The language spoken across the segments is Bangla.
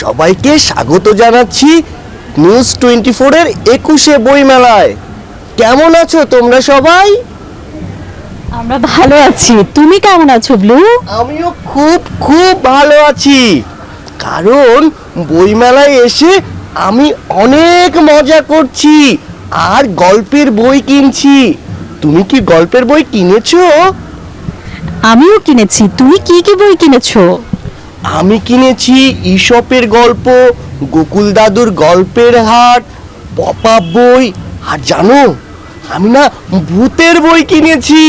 সবাইকে স্বাগত জানাচ্ছি নিউজ 24 এর 21শে বইমেলায়। কেমন আছো তোমরা সবাই? আমরা ভালো আছি, তুমি কেমন আছো ব্লু? আমিও খুব খুব ভালো আছি, কারণ বইমেলায় এসে আমি অনেক মজা করছি আর গল্পের বই কিনছি। তুমি কি গল্পের বই কিনেছো? আমিও কিনেছি। তুমি কি কি বই কিনেছো? আমি কিনেছি ঈশপের গল্প, গোকুল দাদুর গল্পের হাট, পপ আপ বই, আর জানো আমি না ভূতের বই কিনেছি।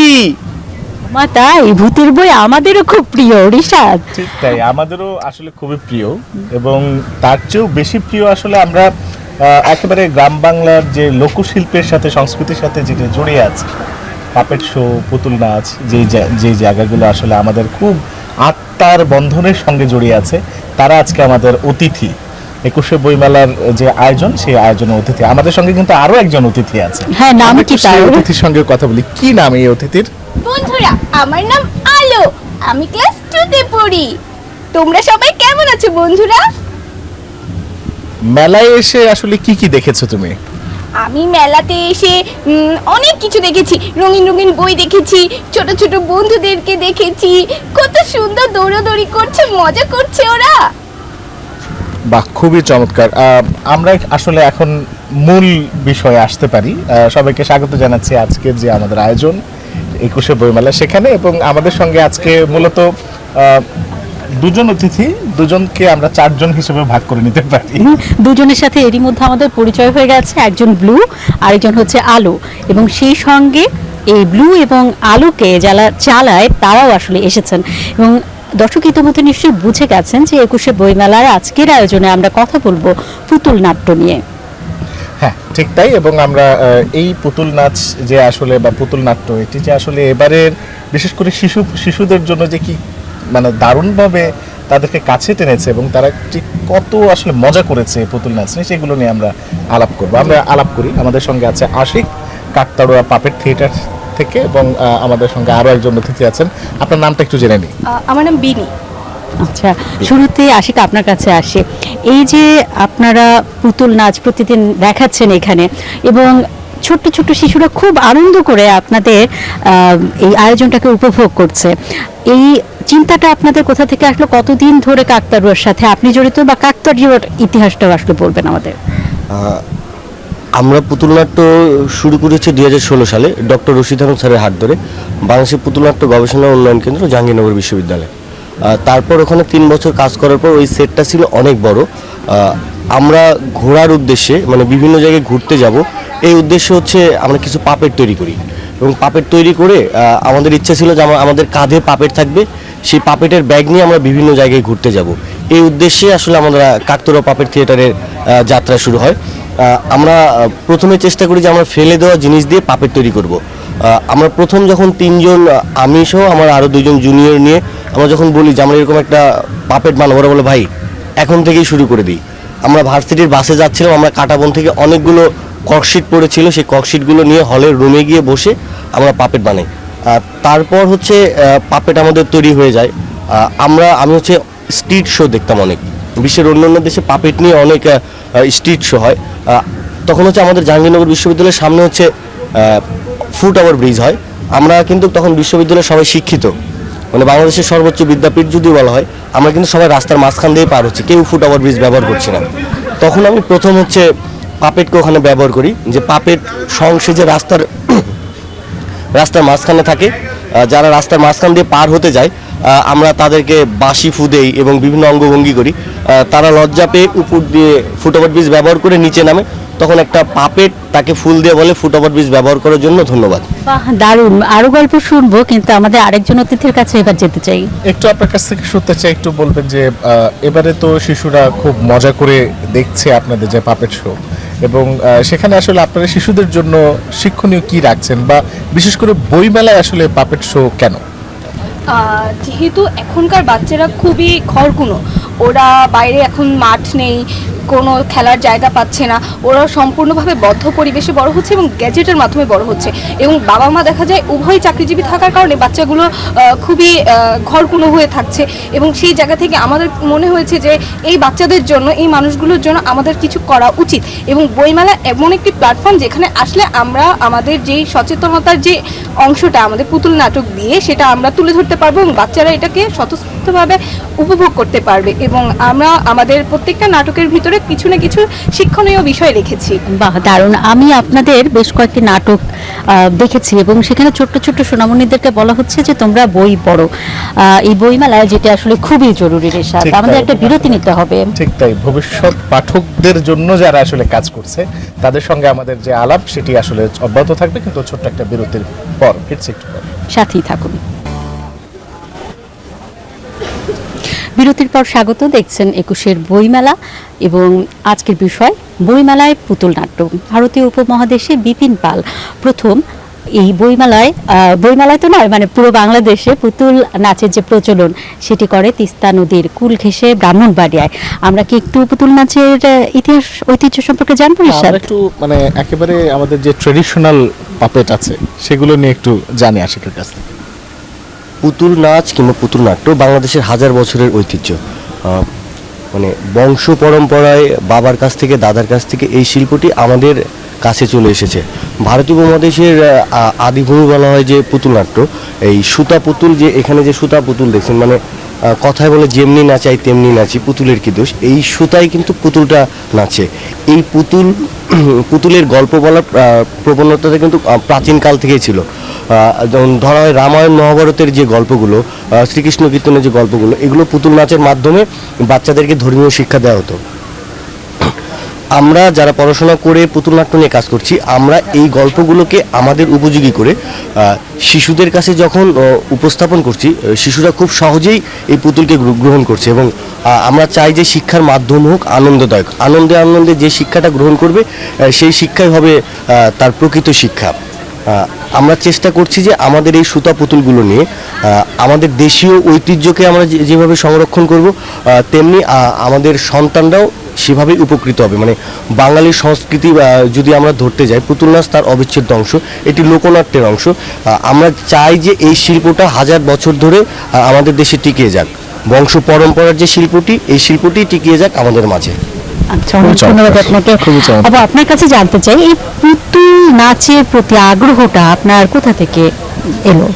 মা তাই? ভূতের বই আমাদেরও খুব প্রিয় ঋষাদ। ঠিক তাই, আমাদেরও আসলে খুবই প্রিয়, এবং তার চেয়েও বেশি প্রিয় আসলে আমরা একেবারে গ্রাম বাংলার যে লোকশিল্পের সাথে, সংস্কৃতির সাথে যেটা জড়িয়ে আছে, পাপেট শো, পুতুল নাচ, যে জায়গাগুলো আসলে আমাদের খুব আত্মার বন্ধনের সঙ্গে জড়িয়ে আছে, তারা আজকে আমাদের অতিথি। 21শে বইমেলার যে আয়োজন, সেই আয়োজনের অতিথি আমাদের সঙ্গে কিন্তু আরো একজন অতিথি আছে। হ্যাঁ, নাম কি তার? অতিথির সঙ্গে কথা বলি। কি নাম এই অতিথির? বন্ধুরা, আমার নাম আলো, আমি ক্লাস 2 পড়ি। তোমরা সবাই কেমন আছো বন্ধুরা? মেলায় এসে আসলে কি কি দেখেছো তুমি? আমি মেলাতে এসে অনেক কিছু দেখেছি। রঙিন রঙিন বই দেখেছি, ছোট ছোট বন্ধুদেরকে দেখেছি, কত সুন্দর দৌড়াদৌড়ি করছে, মজা করছে ওরা। বাহ, খুবই চমৎকার। আমরা আসলে এখন মূল বিষয়ে আসতে পারি। সবাইকে স্বাগত জানাচ্ছি আজকের যে আমাদের আয়োজন 21শে বইমেলা, সেখানে। এবং আমাদের সঙ্গে আজকে মূলত দুজন অতিথি, দুজনকে আমরা 4 জন হিসেবে ভাগ করে নিতে পারি। দুজনের সাথে এরই মধ্যে আমাদের পরিচয় হয়ে গেছে, একজন ব্লু আরেকজন হচ্ছে আলো, এবং সেই সঙ্গে এই ব্লু এবং আলোকে যারা চালায় তারাও আসলে এসেছেন। এবং দর্শক ইতিমধ্যে নিশ্চয়ই বুঝে গেছেন যে 21শে বইমেলার আজকের আয়োজনে আমরা কথা বলবো পুতুল নাট্য নিয়ে। হ্যাঁ, ঠিক তাই। এবং আমরা এই পুতুল নাচ যে আসলে, বা পুতুল নাট্য, এটি যে আসলে এবারের বিশেষ করে শিশুদের জন্য যে কি মানে দারুণভাবে তাদেরকে কাছে টেনেছে, এবং তারা ঠিক কত আসলে মজা করেছে পুতুল নাচ নিয়ে, সেগুলো নিয়ে আমরা আলাপ করবো। আমরা আলাপ করি। আমাদের সঙ্গে আছে আশিক, কাকতাড়ুয়া পাপেট থিয়েটার থেকে, এবং আমাদের সঙ্গে আরো একজন অতিথি আছেন। আপনার নামটা একটু জেনে নিই। আমার নাম বিনি। আচ্ছা, শুরুতে আশিক আপনার কাছে আসে। এই যে আপনারা পুতুল নাচ প্রতিদিন দেখাচ্ছেন এখানে, এবং ছোট্ট ছোট্ট শিশুরা খুব আনন্দ করে আপনাদের এই আয়োজনটাকে উপভোগ করছে, এই চিন্তাটা আপনাদের কোথা থেকে আসলো? কতদিন ধরে কাকতাড়ুয়ার সাথে আপনি জড়িত, বা কাকতাড়ুয়ার ইতিহাসটাও আসলে বলবেন আমাদের? আমরা পুতুল নাট্য শুরু করেছি 2016 সালে ডক্টর রশিদ আহমদ স্যারের হাত ধরে, বাংলাদেশের পুতুল নাট্য গবেষণা উন্নয়ন কেন্দ্র, জাহাঙ্গীরনগর বিশ্ববিদ্যালয়। তারপর ওখানে 3 বছর কাজ করার পর ওই সেটটা ছিল অনেক বড়। আমরা ঘোরার উদ্দেশ্যে, মানে বিভিন্ন জায়গায় ঘুরতে যাব, এই উদ্দেশ্য হচ্ছে আমরা কিছু পাপেট তৈরি করি, এবং পাপেট তৈরি করে আমাদের ইচ্ছা ছিল যে আমাদের কাঁধে পাপেট থাকবে, সেই পাপেটের ব্যাগ নিয়ে আমরা বিভিন্ন জায়গায় ঘুরতে যাব। এই উদ্দেশ্যে আসলে আমরা কাকতাড়ুয়া পাপেট থিয়েটারের যাত্রা শুরু হয়। আমরা প্রথমে চেষ্টা করি যে আমরা ফেলে দেওয়া জিনিস দিয়ে পাপেট তৈরি করব। আমরা প্রথম যখন 3 জন, আমি সহ আমার আরও 2 জন জুনিয়র নিয়ে আমরা যখন বলি যে আমরা এরকম একটা পাপেট বানাবো, ওরা বলে ভাই এখন থেকেই শুরু করে দিই। আমরা ভার্সিটির বাসে যাচ্ছিলাম, আমরা কাটাবন থেকে অনেকগুলো ককশিট পড়েছিল, সেই ককশিটগুলো নিয়ে হলের রুমে গিয়ে বসে আমরা পাপেট বানাই। তারপর হচ্ছে পাপেট আমাদের তৈরি হয়ে যায়। আমি হচ্ছে স্ট্রিট শো দেখতাম অনেক, বিশ্বের অন্যান্য দেশে পাপেট নিয়ে অনেক স্ট্রিট শো হয়। তখন হচ্ছে আমাদের জাহাঙ্গীরনগর বিশ্ববিদ্যালয়ের সামনে হচ্ছে ফুট ওভার ব্রিজ হয়। আমরা কিন্তু তখন বিশ্ববিদ্যালয়ের সবাই শিক্ষিত, মানে বাংলাদেশের সর্বোচ্চ বিদ্যাপীঠ যদি বলা হয়, আমরা কিন্তু সবাই রাস্তার মাঝখান দিয়ে পার হচ্ছে, কেউ ফুট ওভার ব্রিজ ব্যবহার করছে না। তখন আমি প্রথম হচ্ছে পাপেটকে ওখানে ব্যবহার করি, যে পাপেট সংসে যে রাস্তার মাঝখানে থাকে, যারা রাস্তার মাঝখান দিয়ে পার হতে যায় আমরা তাদেরকে বাঁশি ফু দেই এবং বিভিন্ন অঙ্গভঙ্গি করি। তারা লজ্জা পেয়ে উপর দিয়ে ফুট ওভার ব্রিজ ব্যবহার করে নিচে নামে, তখন একটা পাপেট তাকে ফুল দিয়ে বলে ফুট ওভার ব্রিজ ব্যবহার করার জন্য ধন্যবাদ। বাহ, দারুণ। আরো গল্প শুনবো, কিন্তু আমাদের আরেকজন অতিথির কাছে এবার যেতে চাই। একটু আপনার কাছ থেকে শুনতে চাই, একটু বলবেন যে এবারে তো শিশুরা খুব মজা করে দেখছে আপনাদের যে পাপেট শো, এবং সেখানে আসলে আপনারা শিশুদের জন্য শিক্ষণীয় কি রাখছেন, বা বিশেষ করে বইমেলায় আসলে পাপেট শো কেন? যেহেতু এখনকার বাচ্চারা খুবই খড়কুনো, ওরা বাইরে এখন মাঠ নেই, কোনো খেলার জায়গা পাচ্ছে না, ওরা সম্পূর্ণভাবে বদ্ধ পরিবেশে বড় হচ্ছে এবং গ্যাজেটের মাধ্যমে বড় হচ্ছে। এবং বাবা মা দেখা যায় উভয় চাকরিজীবী থাকার কারণে বাচ্চাগুলো খুবই ঘরকুনো হয়ে থাকছে। এবং সেই জায়গা থেকে আমাদের মনে হয়েছে যে এই বাচ্চাদের জন্য, এই মানুষগুলোর জন্য আমাদের কিছু করা উচিত। এবং বইমেলা এমন একটি প্ল্যাটফর্ম যেখানে আসলে আমরা আমাদের যেই সচেতনতার যে অংশটা আমাদের পুতুল নাটক দিয়ে সেটা আমরা তুলে ধরতে পারবো এবং বাচ্চারা এটাকে স্বতঃস্ফূর্তভাবে উপভোগ করতে পারবে। এবং আমরা আমাদের প্রত্যেকটা নাটকের ভিতরে কিছু না কিছু শিক্ষণীয় বিষয় রেখেছি। বাহ, দারুণ। আমি আপনাদের বেশ কয়েকটি নাটক দেখেছি এবং সেখানে ছোট্ট ছোট্ট সোনামণিদেরকে বলা হচ্ছে যে তোমরা বই পড়ো। এই বইমেলায় যেটা আসলে খুবই জরুরি রেশাদ, ঠিক আমাদের তাই। একটা বিরতি নিতে হবে। ঠিক তাই, ভবিষ্যৎ পাঠকদের জন্য যারা আসলে কাজ করছে তাদের সঙ্গে আমাদের যে আলাপ সেটি আসলে অব্যাহত থাকবে, কিন্তু ছোট্ট একটা বিরতির পর ফিরছি একটু পর। সাথেই থাকুন। বিরতির পর স্বাগত, দেখছেন ২১-এর বইমেলা এবং আজকের বিষয় বইমেলায় পুতুল নাট্য। ভারতীয় উপমহাদেশে বিপিন পাল প্রথম এই বইমেলায় তো নয়, মানে পুরো বাংলাদেশে পুতুল নাচের যে প্রচলন সেটি করে তিস্তা নদীর কুল ঘেঁষে ব্রাহ্মণবাড়িয়ায়। আমরা কি একটু পুতুল নাচের ইতিহাস ঐতিহ্য সম্পর্কে জানবো রিশাদ? আমরা একটু মানে একেবারে আমাদের যে ট্রেডিশনাল পাপেট আছে সেগুলো নিয়ে একটু জানি আশিকের কাছ থেকে। পুতুল নাচ কিংবা পুতুল নাট্য বাংলাদেশের হাজার বছরের ঐতিহ্য। মানে বংশ পরম্পরায় বাবার কাছ থেকে দাদার কাছ থেকে এই শিল্পটি আমাদের কাছে চলে এসেছে। ভারতীয় উপমহাদেশের আদিভূমি বলা হয় যে পুতুল নাট্য। এই সুতা পুতুল, যে এখানে যে সুতা পুতুল দেখছেন, মানে কথায় বলে যেমনি নাচাই তেমনি নাচি, পুতুলের কি দোষ, এই সুতাই কিন্তু পুতুলটা নাচে। এই পুতুলের গল্প বলার প্রবণতাটা কিন্তু প্রাচীনকাল থেকেই ছিল। যেমন ধরা হয় রামায়ণ মহাভারতের যে গল্পগুলো, শ্রীকৃষ্ণ কীর্তনের যে গল্পগুলো, এগুলো পুতুল নাচের মাধ্যমে বাচ্চাদেরকে ধর্মীয় শিক্ষা দেওয়া হতো। আমরা যারা পড়াশোনা করে পুতুল নাট্য নিয়ে কাজ করছি, আমরা এই গল্পগুলোকে আমাদের উপযোগী করে শিশুদের কাছে যখন উপস্থাপন করছি, শিশুরা খুব সহজেই এই পুতুলকে গ্রহণ করছে। এবং আমরা চাই যে শিক্ষার মাধ্যম হোক আনন্দদায়ক, আনন্দে আনন্দে যে শিক্ষাটা গ্রহণ করবে সেই শিক্ষাই হবে তার প্রকৃত শিক্ষা। আমরা চেষ্টা করছি যে আমাদের এই সুতা পুতুলগুলো নিয়ে আমাদের দেশীয় ঐতিহ্যকে আমরা যেভাবে সংরক্ষণ করব, তেমনি আমাদের সন্তানরাও সেভাবেই উপকৃত হবে। মানে বাঙালির সংস্কৃতি যদি আমরা ধরতে যাই, পুতুল নাচ তার অবিচ্ছেদ্য অংশ, এটি লোকনাট্যের অংশ। আমরা চাই যে এই শিল্পটা হাজার বছর ধরে আমাদের দেশে টিকিয়ে যাক। বংশ পরম্পরার যে শিল্পটি, এই শিল্পটি টিকিয়ে যাক আমাদের মাঝে। আচ্ছা, অনেক ধন্যবাদ আপনাকে। আবার আপনার কাছে জানতে চাই, এই পুতুল নাচের প্রতি আগ্রহটা আপনার কোথা থেকে এলো?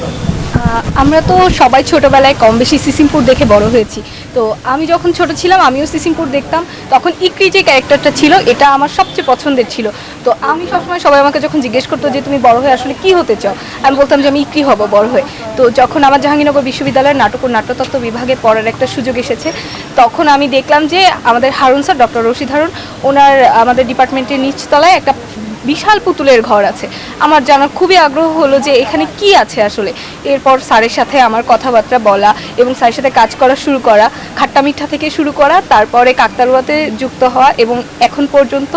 আমরা তো সবাই ছোটবেলায় কম বেশি সিসিমপুর দেখে বড় হয়েছি। তো আমি যখন ছোট ছিলাম আমিও সিসিমপুর দেখতাম। তখন ইকরি যে ক্যারেক্টারটা ছিল এটা আমার সবচেয়ে পছন্দের ছিল। তো আমি সবসময় সবাই আমাকে যখন জিজ্ঞেস করতো যে তুমি বড় হয়ে আসলে কি হতে চাও, আমি বলতাম যে আমি ইকরি হব বড় হয়ে। তো যখন আমার জাহাঙ্গীরনগর বিশ্ববিদ্যালয়ের নাটক ও নাট্যতত্ত্ব বিভাগে পড়ার একটা সুযোগ এসেছে, তখন আমি দেখলাম যে আমাদের হারুন স্যার, ডক্টর রশিদ হারুন, ওনার আমাদের ডিপার্টমেন্টের নিচতলায় একটা বিশাল পুতুলের ঘর আছে। আমার জানার খুবই আগ্রহ হলো যে এখানে কি আছে আসলে। এরপর স্যারের সাথে আমার কথাবার্তা বলা এবং স্যারের সাথে কাজ করা শুরু করা, খাট্টা মিঠা থেকে শুরু করা, তারপরে কাকতাড়ুয়াতে যুক্ত হওয়া এবং এখন পর্যন্ত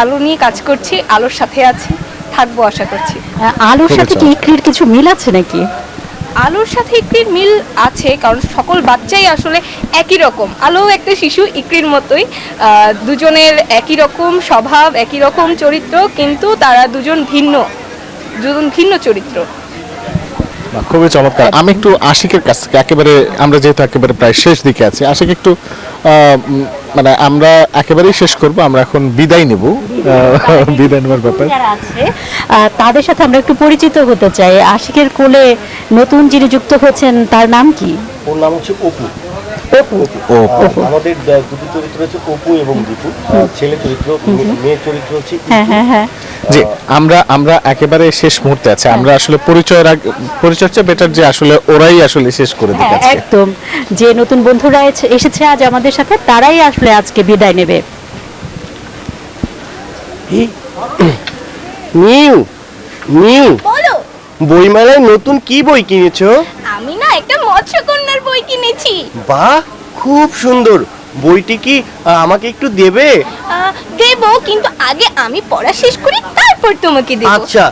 আলো নিয়ে কাজ করছি, আলোর সাথে আছি, থাকবো আশা করছি। আলোর সাথে কি ইকরির কিছু মিল আছে নাকি? আলোর সাথে ইকরির মিল আছে, কারণ সকল বাচ্চাই আসলে একই রকম। আলো একটা শিশু, ইকরির মতোই, দুজনের একই রকম স্বভাব, একই রকম চরিত্র, কিন্তু তারা দুজন ভিন্ন চরিত্র। খুবই চমৎকার। আমি একটু আশিকের কাছ থেকে একেবারে, আমরা যেহেতু একেবারে প্রায় শেষ দিকে আছি, আশিক একটু মানে আমরা একেবারেই শেষ করব, আমরা এখন বিদায় নেব। বিদায় নেওয়ার ব্যাপার যারা আছে তাদের সাথে আমরা একটু পরিচিত হতে চাই। আশিকের কোলে নতুন যিনি যুক্ত হয়েছেন তার নাম কি? ওর নাম হচ্ছে অপু। আমাদের দুটি চরিত্র হচ্ছে অপু এবং দীপু, ছেলে চরিত্র, মেয়ে চরিত্র হচ্ছে। হ্যাঁ। যে আমরা একেবারে শেষ মুহূর্তে আছে, আমরা আসলে পরিচর্যা বেটার যে আসলে ওরাই আসলে শেষ করে দিতে আছে। একদম, যে নতুন বন্ধুরা এসেছে আজ আমাদের সাথে, তারাই আসলে আজকে বিদায় নেবে। নিউ বলো, বইমেলায় নতুন কি বই কিনেছো? আমি না একটা মৎস্যকন্যার বই কিনেছি। বাহ, খুব সুন্দর। বইটি কি আমাকে একটু দেবে? দেবো, কিন্তু আগে আমি পড়া শেষ করি, তারপর তোমাকে দেবো। আচ্ছা,